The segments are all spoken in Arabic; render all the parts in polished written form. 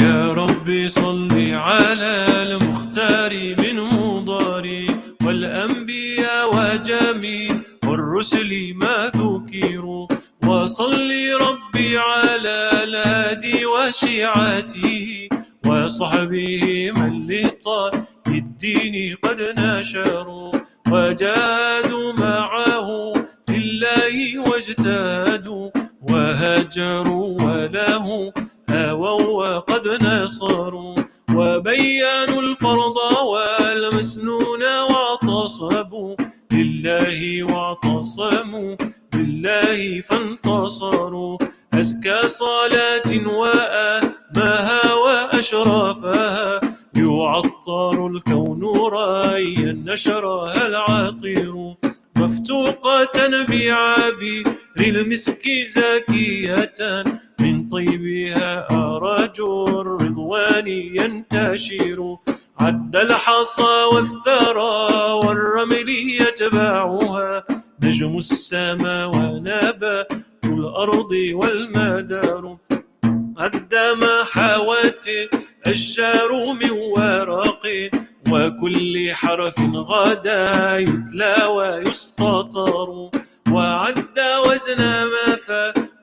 يا ربي صل على المختار من مضاري والأنبياء وجميع والرسل ما ذكروا، وصل ربي على الهادي وشيعته وصحبه من لطال الدين قد نشروا وجاهدوا معه في الله واجتهدوا وهجروا وله هووا وقد نصروا وبينوا الفرض والمسنون واعتصموا لله واعتصموا بالله فانتصروا. أزكى صلاة وأمها وأشرفها يعطر الكون رأيا نشرها العطير مفتوقة بعبير المسك زاكية من طيبها أراج الرضوان ينتشر. عد الحصى والثرى والرمل يتبعها نجم السماء ونبات الأرض والمدار. عد ما حوت الشجر من ورق وكل حرف غدا يتلى ويستطر.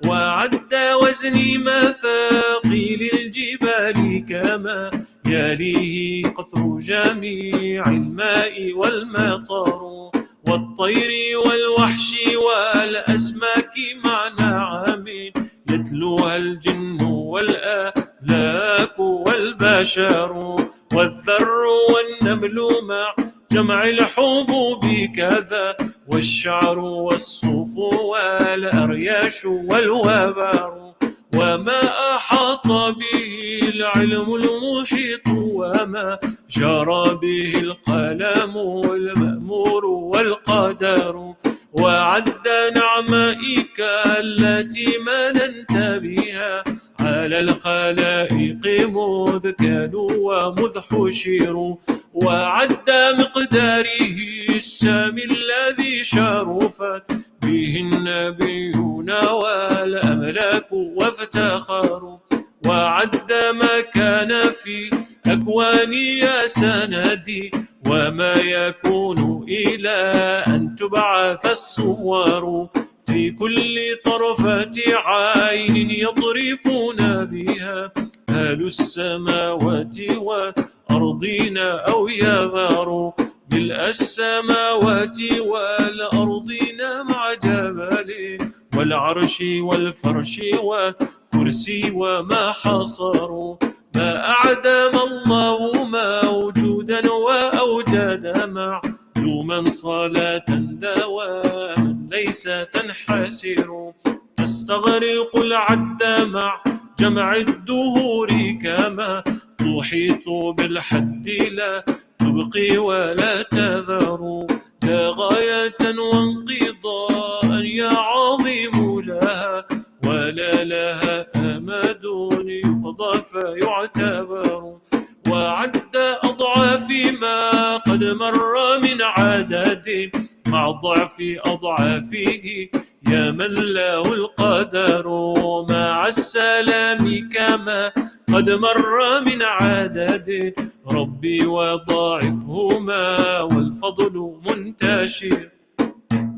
وعد وزن مثاقيل الجبال كما يليه قطر جميع الماء والمطر والطير والوحش والأسماك مع نعم يتلوها الجن والآلاك والبشر والذر والنمل مع جمع الحبوب كذا والشعر والصوف والأرياش والوبر وما أحاط به العلم المحيط وما جرى به القلم المأمور والقدر. وعد نعمائك التي مننت بها على الخلائق مذ كانوا ومذ حشروا. وعد مقداره السامي الذي شرفت به النبيون والأملاك وافتخروا. وعد ما كان في أكوان يا سندي وما يكون إلى أن تبعث الصور في كل طرفة عين يطرفون بها أهل السماوات والأرضين أو يذروا ملء السماوات والأرضين مع جبل والعرش والفرش والكرسي وما حصروا. ما أعدم الله موجودا وأوجد معلوما صلاة دواما ليس تنحسر تستغرق العد مع جمع الدهور كما تحيط بالحد لا تبقي ولا تذر. لا غاية وانقضاء يا عظيم لها ولا لها أمد يقضى فيعتبر. وعد أضعاف ما قد مر من عدد مع ضعف أضعافه يا من له القدر مع السلام كما قد مر من عدد ربي وضاعفهما والفضل منتشر.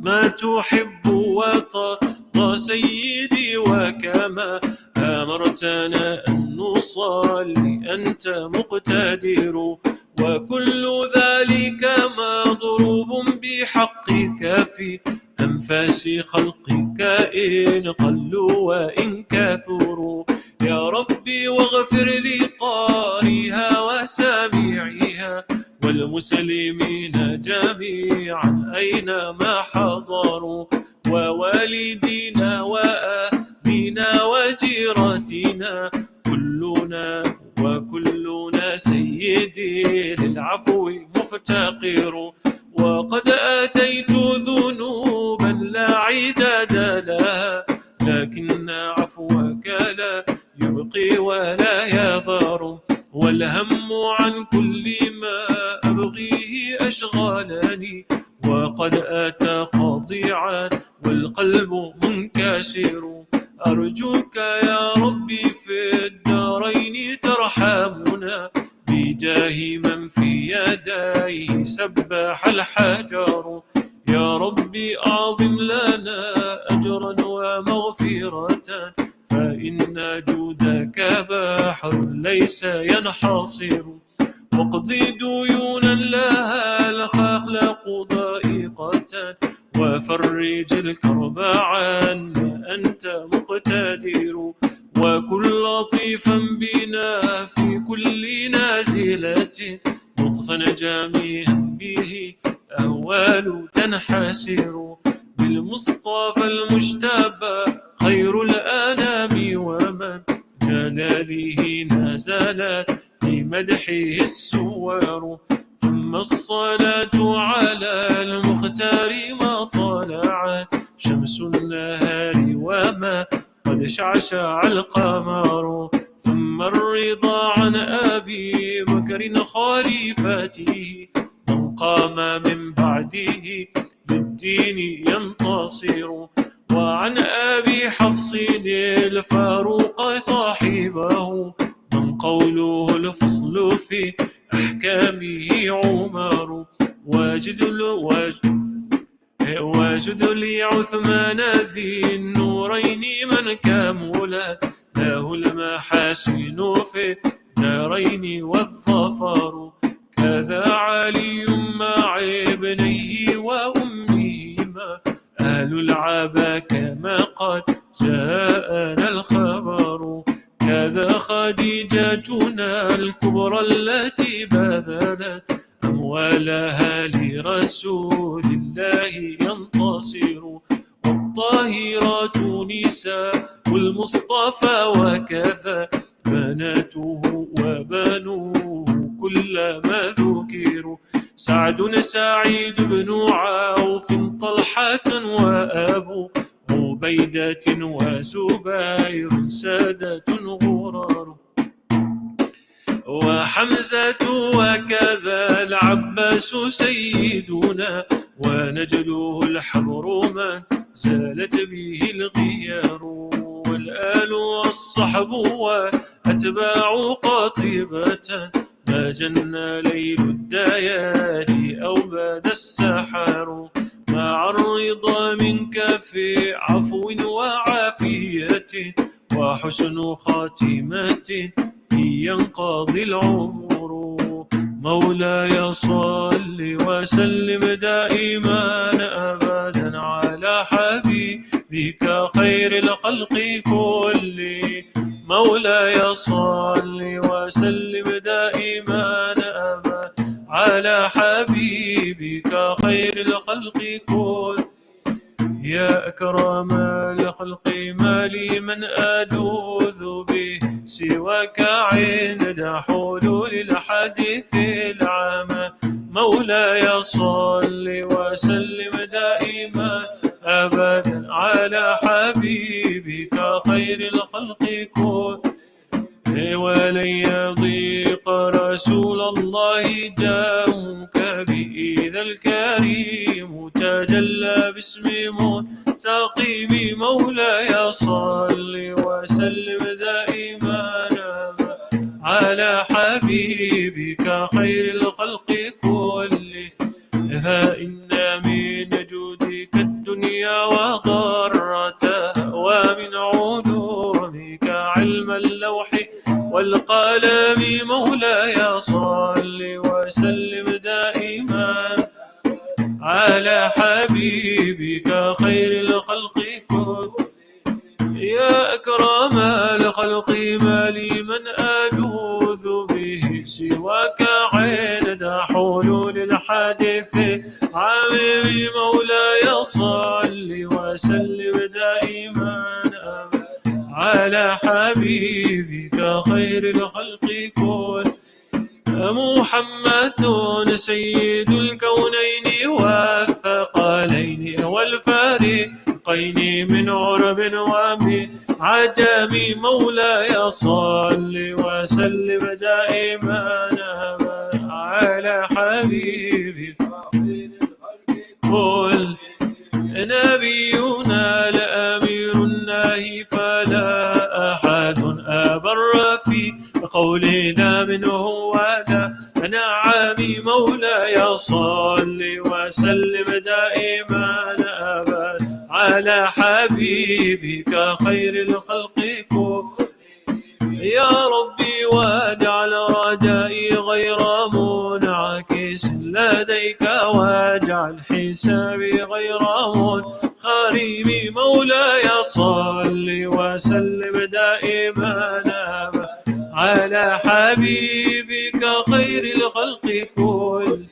ما تحب وترضى سيدي وكما أمرتنا أن نصلي أنت مقتدر وكل ذلك مضروب بحقك في أنفاس خلقك إن قلوا وإن كثروا. يا ربي واغفر لقارئها وسامعها والمسلمين جميعا أينما حضروا ووالدينا وأهلنا وجيرتنا كلنا سيدي للعفو مفتقر. وقد آتيت ذنوبا لا عداد لها لكن عفوك لا يبقي ولا يذر. والهم عن كل ما أبغيه أشغلني وقد أتى خاضعا والقلب منكسر. أرجوك يا ربي في الدارين ترحم وارحمنا بجاه من في يديه سبح الحجر. يا ربي أعظم لنا أجرا ومغفرة، فإن جودك بحر ليس ينحصر. واقضي ديونا لها الأخلاق ضائقة، وفرج الكرب عنا أنت مقتدر. وكن لطيفا بنا في كل نازلة، لطفا جميعا به أهوال تنحسر. بالمصطفى المجتبى خير الأنام، ومن جلاله نزلت في مدحه السور. ثم الصلاة على المختار ما طلعت شمس النهار وما قد شعشع القمر. ثم الرضا عن أبي بكر خليفته، من قام من بعده للدين ينتصر. وعن أبي حفص الفاروق صاحبه، من قوله الفصل في أحكامه عمر. واجد لي عثمان ذي النورين، من كملت له المحاسن في الدارين والظفر. كذا علي مع ابنيه وأمهما أهل العبا كما قد جاءنا الخبر. كذا خديجتنا الكبرى التي بذلت أموالها لرسول الله ينتصر. والطاهرات نساء المصطفى، وكذا بناته وبنوه كلما ذكروا. سعد سعيد بن عوف طلحة وأبو عبيدة وزبير سادة غرار. وحمزة وكذا العباس سيدنا، ونجله الحبر من زالت به الغيار. والآل والصحب وأتباع قاطبة، ما جن ليل الدياج أو باد السحر. مع الرضا منك في عفو وعافية، وحسن خاتمة ينقضي العمر. مولاي صل وسلم دائما أبدا على حبيبك خير الخلق كل. مولاي صل وسلم دائما أبدا على حبيبك خير الخلق كل. يا أكرم الخلق ما لي من ألوذ به سواك عند حلول الحديث العام. مولاي صل وسلم دائما أبدا على حبيبك خير الخلق كل. ولن يضيق رسول الله جاءك بإذا الكريم تجلى باسم منتقم. مولاي صل وسلم دائما على حبيبك خير الخلق كل. فإن من جودك الدنيا وضرتها، ومن علومك علم اللوح والقلم. مولاي صل وسلم دائما على حبيبك خير الخلق كل. يا أكرم الخلق ما لي من ألوذ به سواك عند حلول الحادث عامر. مولاي صل وسلم دائما على حبيبك خير الخلق كل. محمد سيد الكونين والثقلين والفريقين من عرب ومن عجم. مولاي صل وسلم دائما على حبيبك كل. نبينا الأمير الناهي فلا أحد أبر في قولنا منه ولا نعم مولاي صل وسلم دائما أبدا على حبيبك خير الخلق كلهم. يا ربي واجعل رجائي غير منعكس لديك، واجعل حسابي غير منخرم. مولاي صل وسلم دائما على حبيبك خير الخلق كلهم.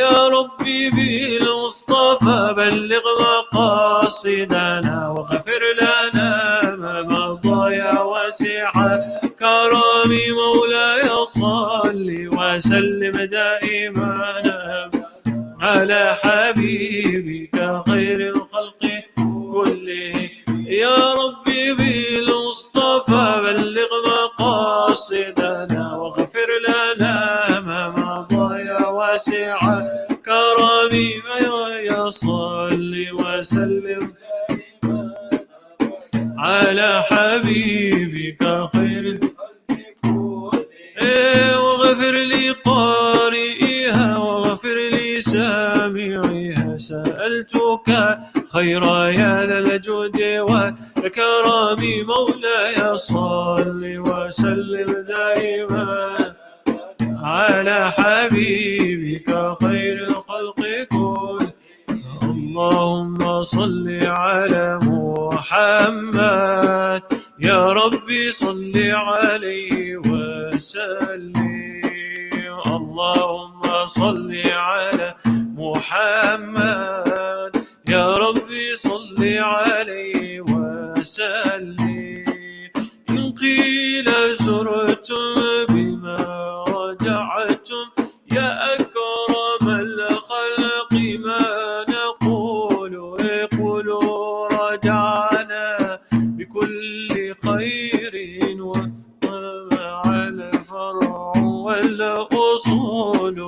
يا ربي بالمصطفى بلغ مقاصدنا واغفر لنا ما مضى يا واسع كرامي. مولاي صل وسلم دائما على حبيبك خير الخلق كلهم. يا ربي بالمصطفى بلغ مقاصدنا واغفر لنا ما مضى يا واسع كرامي. يا صل وسلم على حبيبك خير واغفر لي قارئها واغفر لي سامعها. سألتك خير يا ذا الجود والكرم. مولاي صل وسلم دائما على حبيبك خير الخلق كلهم. اللهم صل على محمد يا ربي صل عليه وسلم. اللهم صل على محمد يا ربي صل عليه وسلم. إن قيل زرتم بما رجعتم يا أكرم الخلق ما نقول قولوا رجعنا بكل خير ومع الفرع والأصول.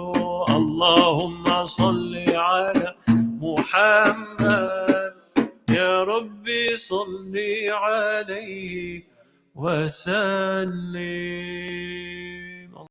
اللهم صل على محمد يا ربي صل عليه وسلم.